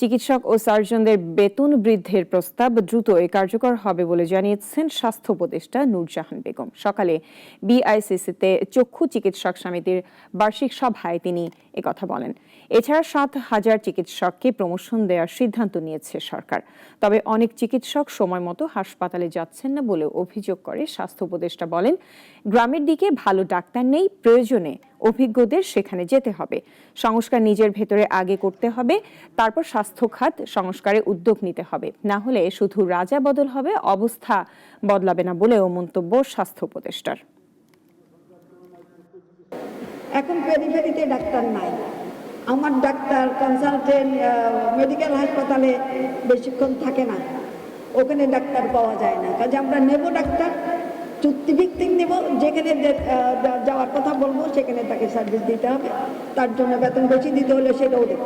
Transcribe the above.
চিকিৎসক ও সার্জনদের বেতন বৃদ্ধির প্রস্তাব দ্রুতই কার্যকর হবে বলে জানিয়েছেন স্বাস্থ্য উপদেষ্টা নূরজাহান বেগম। সকালে বিআইসিসিতে চক্ষু চিকিৎসক সমিতির বার্ষিক সভায় তিনি একথা বলেন। এছাড়া ৭,০০০ চিকিৎসককে প্রমোশন দেওয়ার সিদ্ধান্ত নিয়েছে সরকার। তবে অনেক চিকিৎসক সময় মতো হাসপাতালে যাচ্ছেন না বলে অভিযোগ করে স্বাস্থ্য উপদেষ্টা বলেন, গ্রামের দিকে ভালো ডাক্তার নেই, প্রয়োজনে অভিজ্ঞদের সেখানে যেতে হবে। সংস্কার নিজের ভেতরে আগে করতে হবে, তারপর স্বাস্থ্য খাত সংস্কারে উদ্যোগ নিতে হবে। না হলে শুধু রাজা বদল হবে, অবস্থা বদলাবে না বলেও মন্তব্য স্বাস্থ্য উপদেষ্টার। এখন পেরিফেরিতে ডাক্তার নাই। আমার ডাক্তার কনসালটেন্ট মেডিকেল হাসপাতালে বেশিক্ষণ থাকে না, ওখানে ডাক্তার পাওয়া যায় না। কাজে আমরা নেব ডাক্তার, চুক্তিভিত্তিক নেব, যেখানে যাওয়ার কথা বলবো সেখানে তাকে সার্ভিস দিতে হবে, তার জন্য বেতন বেশি দিতে হলে সেটাও দেবো।